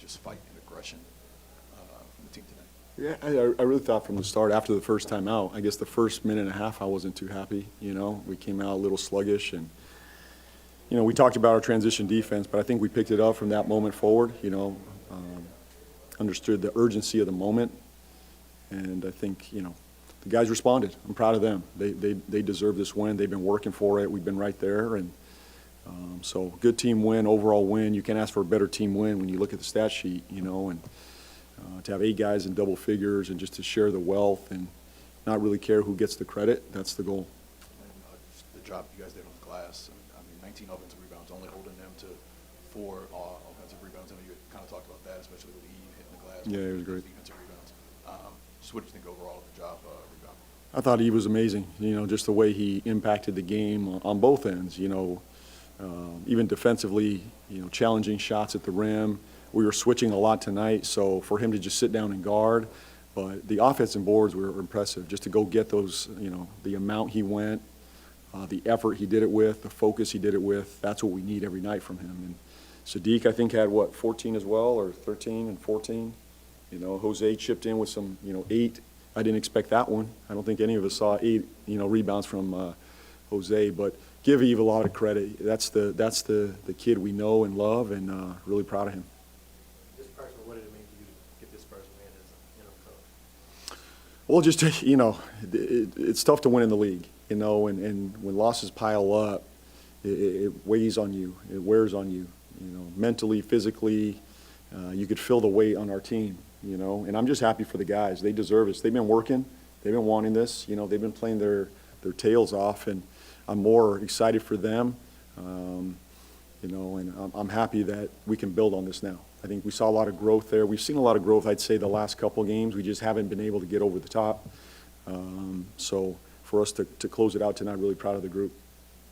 just fight and aggression from the team tonight? Yeah, I really thought from the start, after the first time out, I guess the first minute and a half I wasn't too happy, We came out a little sluggish, and, we talked about our transition defense, but I think we picked it up from that moment forward, understood the urgency of the moment, and I think, the guys responded. I'm proud of them. They deserve this win. They've been working for it. We've been right there, and so good team win, overall win. You can't ask for a better team win when you look at the stat sheet, and to have 8 guys in double figures and just to share the wealth and not really care who gets the credit, that's the goal. And just the job you guys did on the glass. I mean, 19 offensive rebounds, only holding them to 4 offensive rebounds. I know you kind of talked about that, especially with Eve hitting the glass. Yeah, it was great. Defensive rebounds. Just what do you think overall of the job rebound? I thought he was amazing, just the way he impacted the game on both ends, even defensively, challenging shots at the rim. We were switching a lot tonight, so for him to just sit down and guard, but the offensive boards were impressive, just to go get those, the amount he went, the effort he did it with, the focus he did it with, that's what we need every night from him. And Sadiq, I think, had, 14 as well, or 13 and 14? Jose chipped in with some, 8. I didn't expect that one. I don't think any of us saw 8, rebounds from Jose, but give Eve a lot of credit. That's the kid we know and love, and really proud of him. This person, what did it mean to you to get this person in as a coach? Well, just, it's tough to win in the league, and when losses pile up, it weighs on you. It wears on you, mentally, physically. You could feel the weight on our team, and I'm just happy for the guys. They deserve it. They've been working. They've been wanting this. They've been playing their tails off, and I'm more excited for them, and I'm happy that we can build on this now. I think we saw a lot of growth there. We've seen a lot of growth, I'd say, the last couple of games. We just haven't been able to get over the top. So for us to close it out tonight, really proud of the group.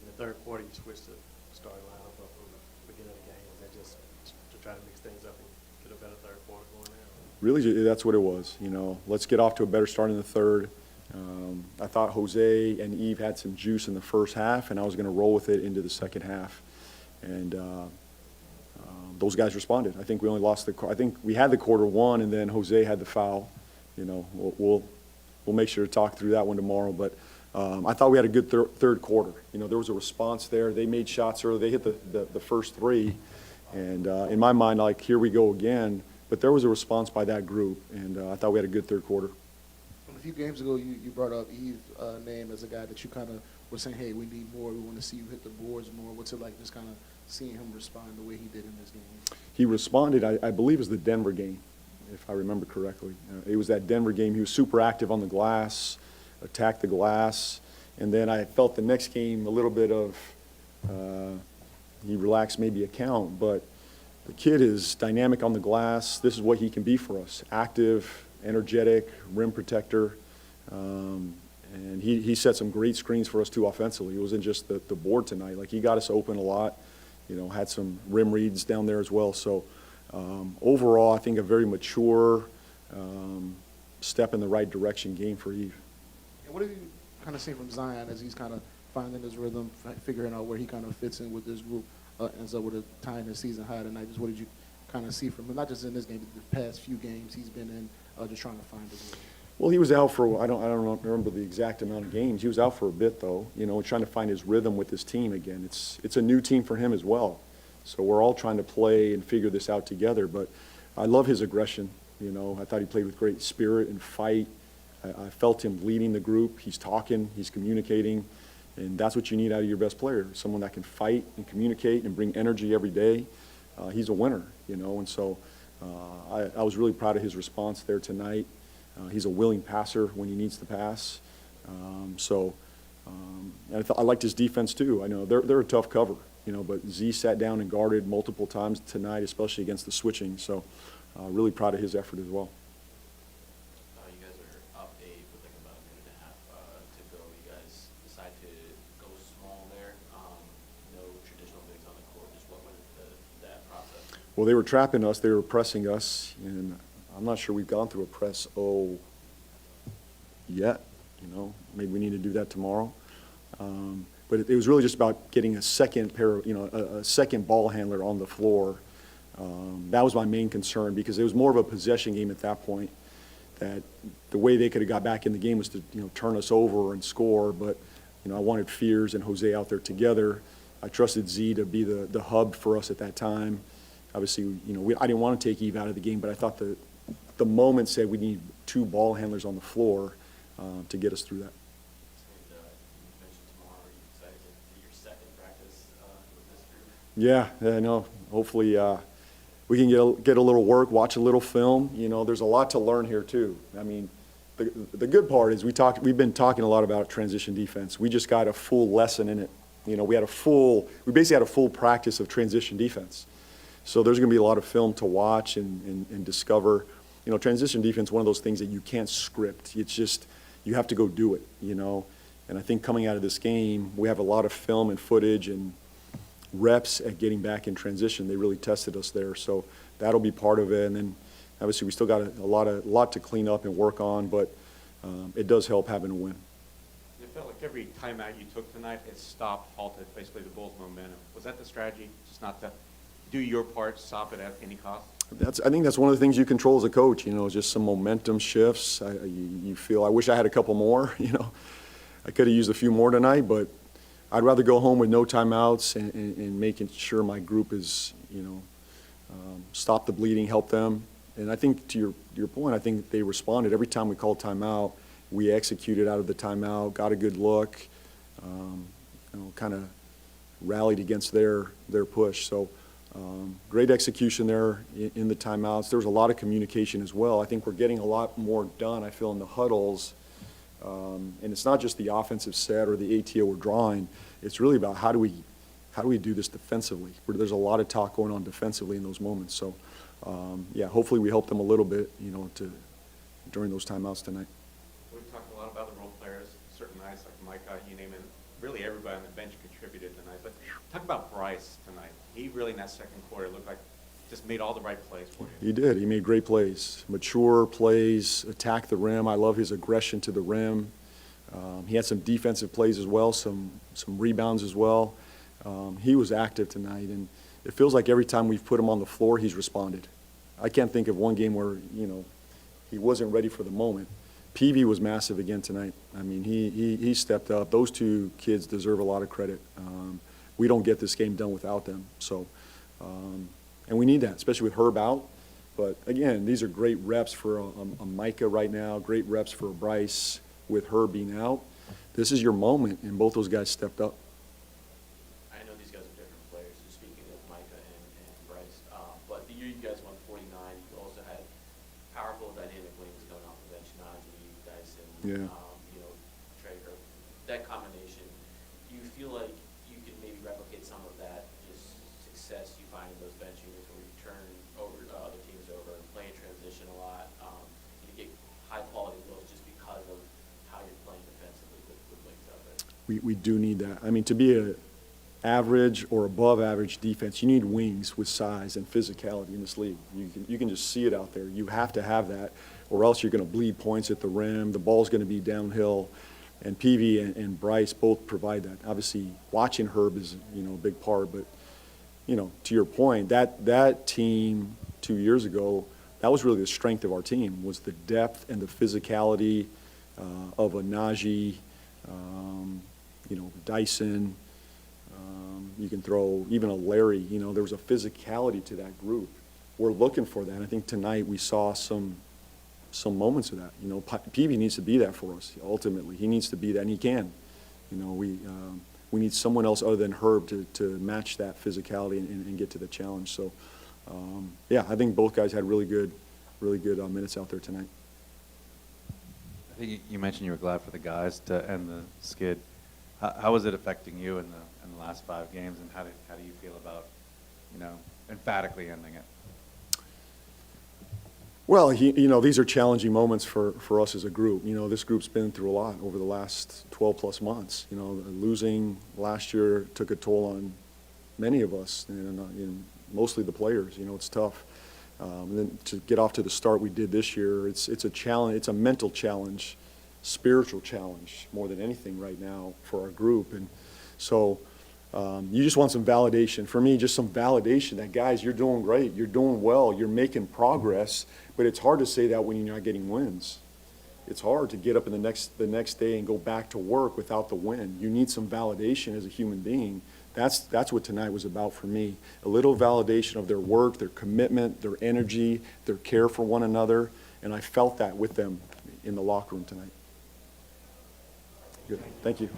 In the third quarter, you switched the starting lineup up from the beginning of the game. Was that just to try to mix things up and get a better third quarter going there? Really, that's what it was. Let's get off to a better start in the third. I thought Jose and Eve had some juice in the first half, and I was going to roll with it into the second half. And those guys responded. I think we only lost I think we had the quarter one, and then Jose had the foul. We'll make sure to talk through that one tomorrow. But I thought we had a good third quarter. There was a response there. They made shots early. They hit the first 3, and in my mind, here we go again. But there was a response by that group, and I thought we had a good third quarter. A few games ago, you brought up Eve's name as a guy that you kind of were saying, hey, we need more. We want to see you hit the boards more. What's it like just kind of seeing him respond the way he did in this game? He responded, I believe it was the Denver game, if I remember correctly. It was that Denver game. He was super active on the glass, attacked the glass, and then I felt the next game a little bit of he relaxed maybe a count, but the kid is dynamic on the glass. This is what he can be for us, active, energetic, rim protector, and he set some great screens for us too offensively. It wasn't just the board tonight. He got us open a lot, had some rim reads down there as well. So overall, I think a very mature step in the right direction game for Eve. And what have you kind of seen from Zion as he's kind of finding his rhythm, figuring out where he kind of fits in with this group, ends up with a tying his season high tonight? Just what did you kind of see from him, not just in this game, but the past few games he's been in, just trying to find his way? Well, he was out for, I don't remember the exact amount of games. He was out for a bit, though, trying to find his rhythm with his team again. It's a new team for him as well. So we're all trying to play and figure this out together. But I love his aggression. I thought he played with great spirit and fight. I felt him leading the group. He's talking, he's communicating, and that's what you need out of your best player, someone that can fight and communicate and bring energy every day. He's a winner, and so I was really proud of his response there tonight. He's a willing passer when he needs to pass. And I liked his defense too. I know they're a tough cover, but Z sat down and guarded multiple times tonight, especially against the switching. So really proud of his effort as well. You guys are up 8 with about a minute and a half to go. You guys decide to go small there. No traditional bigs on the court. Just what went into that process? Well, they were trapping us. They were pressing us, and I'm not sure we've gone through a press yet. Maybe we need to do that tomorrow. But it was really just about getting a second pair of, a second ball handler on the floor That was my main concern, because it was more of a possession game at that point, that the way they could have got back in the game was to, turn us over and score. But, I wanted Fears and Jose out there together. I trusted Z to be the hub for us at that time. Obviously, I didn't want to take Eve out of the game, but I thought the moment said we need 2 ball handlers on the floor to get us through that. And you mentioned tomorrow, are you excited to do your second practice with this group? Yeah, I know. Hopefully, we can get a little work, watch a little film. There's a lot to learn here too. I mean, the good part is we've been talking a lot about transition defense. We just got a full lesson in it. We basically had a full practice of transition defense. So there's going to be a lot of film to watch and discover. Transition defense, one of those things that you can't script. It's just, you have to go do it, And I think coming out of this game, we have a lot of film and footage and reps at getting back in transition. They really tested us there. So that'll be part of it. And then obviously we still got a lot to clean up and work on, but it does help having a win. It felt like every timeout you took tonight, it stopped, halted basically the Bulls' momentum. Was that the strategy? Just not to do your part, stop it at any cost? I think that's one of the things you control as a coach, just some momentum shifts. You feel, I wish I had a couple more, I could have used a few more tonight, but I'd rather go home with no timeouts and making sure my group is, stop the bleeding, help them. And I think to your point, I think they responded. Every time we called timeout, we executed out of the timeout, got a good look, kind of rallied against their push. So great execution there in the timeouts. There was a lot of communication as well. I think we're getting a lot more done, I feel, in the huddles. And it's not just the offensive set or the ATO we're drawing. It's really about how do we do this defensively? There's a lot of talk going on defensively in those moments. So, hopefully we help them a little bit, during those timeouts tonight. We've talked a lot about the role players, certain nights like Micah, you name it. Really everybody on the bench contributed tonight. But talk about Bryce tonight. He really, in that second quarter, looked like just made all the right plays for you. He did. He made great plays. Mature plays, attack the rim. I love his aggression to the rim. He had some defensive plays as well, some rebounds as well. He was active tonight, and it feels like every time we've put him on the floor, he's responded. I can't think of one game where, he wasn't ready for the moment. Peavy was massive again tonight. I mean, he stepped up. Those 2 kids deserve a lot of credit. We don't get this game done without them. So, and we need that, especially with Herb out. But again, these are great reps for a Micah right now, great reps for a Bryce with Herb being out. This is your moment, and both those guys stepped up. I know these guys are different players, so speaking of Micah and Bryce, but the year you guys won 49, you also had powerful dynamic wings going off the bench, Najee, Dyson, Yeah. Traeger. That combination, do you feel like you could maybe replicate some of that just success you find in those bench units where you turn over other teams over and play in transition a lot? You get high quality looks just because of how you're playing defensively with wings out there. We do need that. I mean, to be a average or above average defense, you need wings with size and physicality in this league. You can just see it out there. You have to have that, or else you're going to bleed points at the rim. The ball's going to be downhill. And Peavy and Bryce both provide that. Obviously, watching Herb is, a big part. But, to your point, that team 2 years ago, that was really the strength of our team, was the depth and the physicality of a Najee, Dyson. You can throw even a Larry. There was a physicality to that group. We're looking for that. I think tonight we saw some moments of that. Peavy needs to be that for us. Ultimately, he needs to be that, and he can. We need someone else other than Herb to match that physicality and get to the challenge. So, I think both guys had really good minutes out there tonight. I think you mentioned you were glad for the guys to end the skid. How was it affecting you in the last 5 games, and how do you feel about, emphatically ending it? Well, these are challenging moments for us as a group. This group's been through a lot over the last 12-plus months. Losing last year took a toll on many of us, and mostly the players. It's tough. And then to get off to the start we did this year, it's a challenge. It's a mental challenge, spiritual challenge more than anything right now for our group. And so You just want some validation. For me, just some validation that, guys, you're doing great, you're doing well, you're making progress, but it's hard to say that when you're not getting wins. It's hard to get up in the next day and go back to work without the win. You need some validation as a human being. That's what tonight was about for me. A little validation of their work, their commitment, their energy, their care for one another, and I felt that with them in the locker room tonight. Good. Thank you.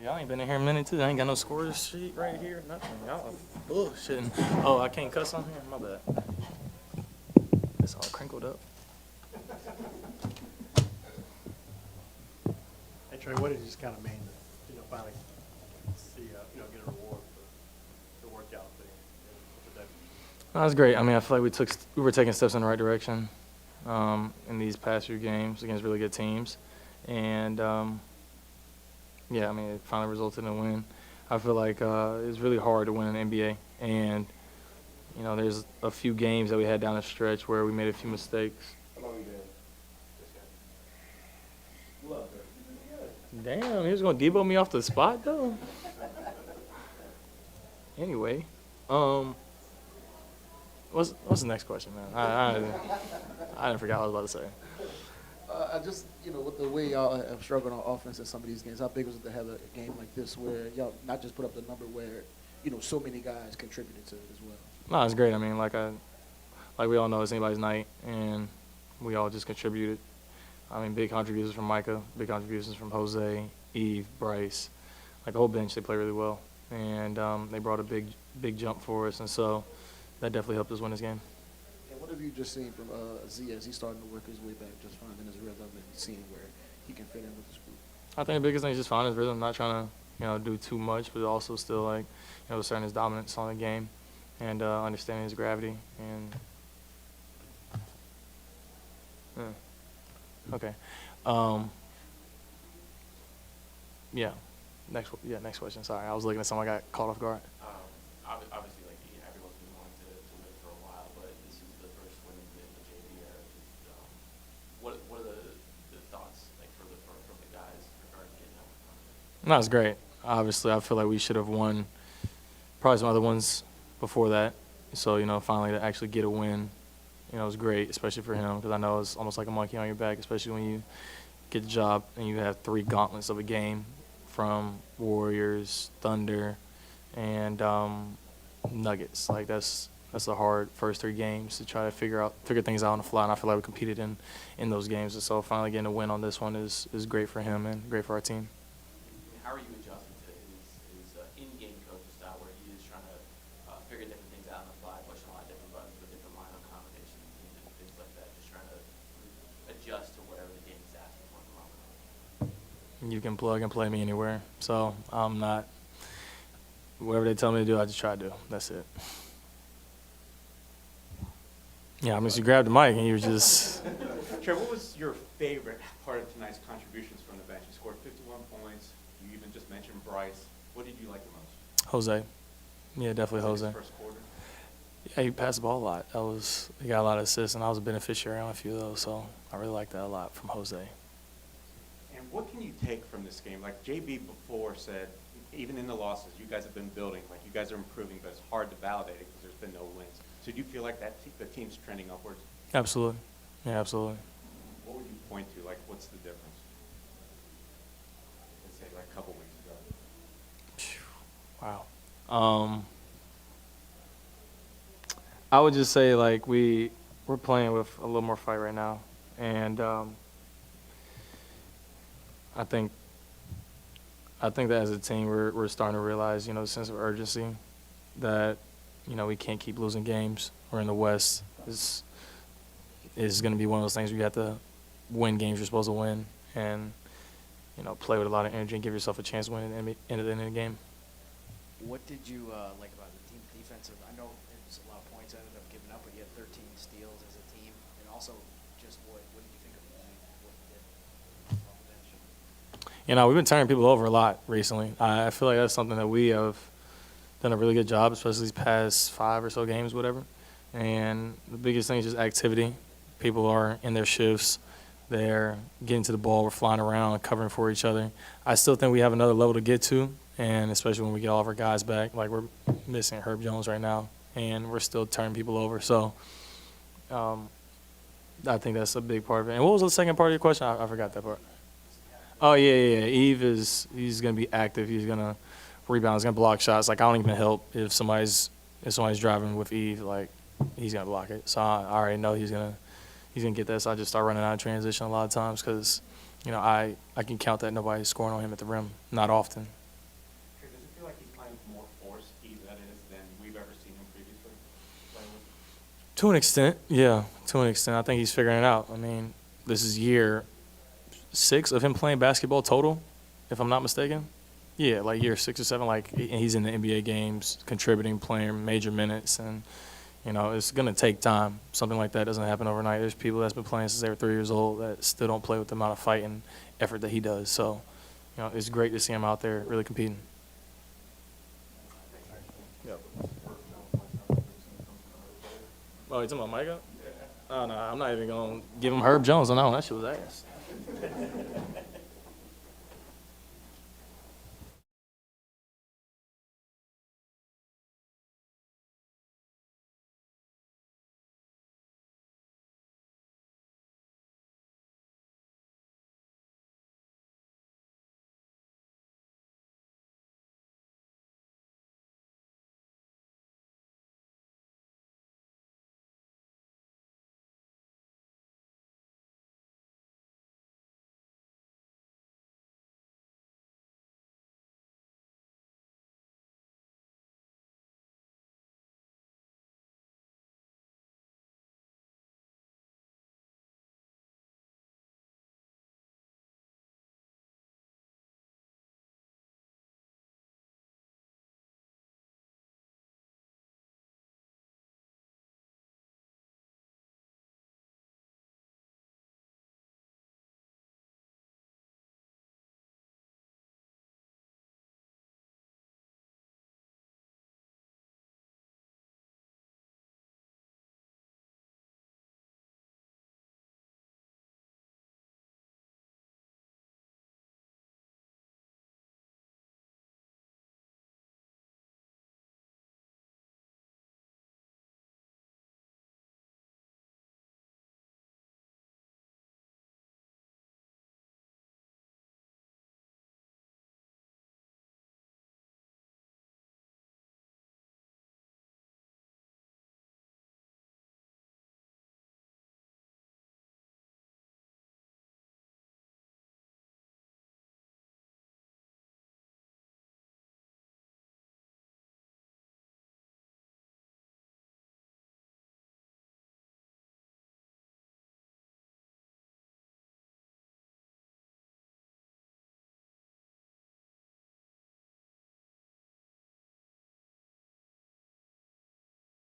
Y'all ain't been in here a minute, too. I ain't got no scores sheet right here, nothing. Y'all bullshitting. Oh, I can't cuss on here? My bad. It's all crinkled up. Hey, Trey, what did you just kind of mean to, finally see, get a reward for the work y'all put in today? That was great. I mean, I feel like we were taking steps in the right direction in these past few games against really good teams. And, yeah, I mean, it finally resulted in a win. I feel like it's really hard to win an NBA. And, there's a few games that we had down the stretch where we made a few mistakes. Damn, he was going to debo me off the spot, though? Anyway, what's the next question, man? I didn't forget what I was about to say. I just, with the way y'all have struggled on offense in some of these games, how big was it to have a game like this where y'all not just put up the number where, so many guys contributed to it as well? No, it's great. I mean, like we all know, it's anybody's night, and we all just contributed. I mean, big contributions from Micah, big contributions from Jose, Eve, Bryce. Like the whole bench, they play really well, and they brought a big jump for us, and so that definitely helped us win this game. And what have you just seen from Z as he's starting to work his way back, just finding his rhythm and seeing where he can fit in with this group? I think the biggest thing is just finding his rhythm, not trying to, do too much, but also still asserting his dominance on the game and understanding his gravity. And okay, yeah. Next question. Sorry, I was looking at someone. I got caught off guard. Obviously, everyone's been wanting to win for a while, but this is the first win in the JV era. What are the thoughts from the guys regarding getting that? No, it's great. Obviously, I feel like we should have won probably some other ones before that. So, finally to actually get a win, it was great, especially for him, because I know it's almost like a monkey on your back, especially when you get the job and you have 3 gauntlets of a game from Warriors, Thunder, and Nuggets. Like that's a hard first 3 games to try to figure things out on the fly, and I feel like we competed in those games. And so finally getting a win on this one is great for him and great for our team. How are you adjusting to his in-game coaching style, where he is trying to figure different things out on the fly, pushing a lot of different buttons with different lineup combinations and things like that, just trying to adjust to whatever the game is asking for at the moment? You can plug and play me anywhere. So I'm not – whatever they tell me to do, I just try to do. That's it. Yeah, I mean, you grabbed the mic and you were just – Trey, what was your favorite part of tonight's contributions from the bench? You scored 51 points. You even just mentioned Bryce. What did you like the most? Jose. Yeah, definitely Was it Jose. his first quarter? Yeah, he passed the ball a lot. He got a lot of assists, and I was a beneficiary on a few of those, so I really liked that a lot from Jose. And what can you take from this game? Like JB before said, even in the losses, you guys have been building. Like you guys are improving, but it's hard to validate it because there's been no wins. So do you feel like the team's trending upwards? Absolutely. Yeah, absolutely. What would you point to? Like, what's the difference? Let's say like a couple weeks ago. Wow. I would just say we're playing with a little more fight right now, and I think that as a team we're starting to realize the sense of urgency that we can't keep losing games. We're in the West. Is going to be one of those things where you have to win games you're supposed to win, and play with a lot of energy and give yourself a chance to win at the end of the game. What did you like about the team defensive? I know it was a lot of points ended up giving up, but you had 13 steals as a team. And also, just what did you think of what you did off the bench? We've been turning people over a lot recently. I feel like that's something that we have done a really good job, especially these past 5 or so games, whatever. And the biggest thing is just activity. People are in their shifts. They're getting to the ball. We're flying around and covering for each other. I still think we have another level to get to, and especially when we get all of our guys back. Like we're missing Herb Jones right now, and we're still turning people over. So I think that's a big part of it. And what was the second part of your question? I forgot that part. Oh, yeah. Eve he's going to be active. He's going to rebound. He's going to block shots. Like, I don't even help if somebody's driving with Eve. Like, he's going to block it. So I already know he's going to get that. So I just start running out of transition a lot of times because, I can count that nobody's scoring on him at the rim. Not often. more force Eve that is than we've ever seen him previously? Playing with? To an extent, yeah. To an extent, I think he's figuring it out. I mean, this is year 6 of him playing basketball total, if I'm not mistaken. Yeah, like year 6 or 7. Like he's in the NBA games, contributing, playing major minutes, and you know it's gonna take time. Something like that doesn't happen overnight. There's people that's been playing since they were 3 years old that still don't play with the amount of fight and effort that he does. So, you know, it's great to see him out there really competing. Oh, you talking about Micah? Oh, no, I'm not even going to give him Herb Jones on that one. That shit was ass.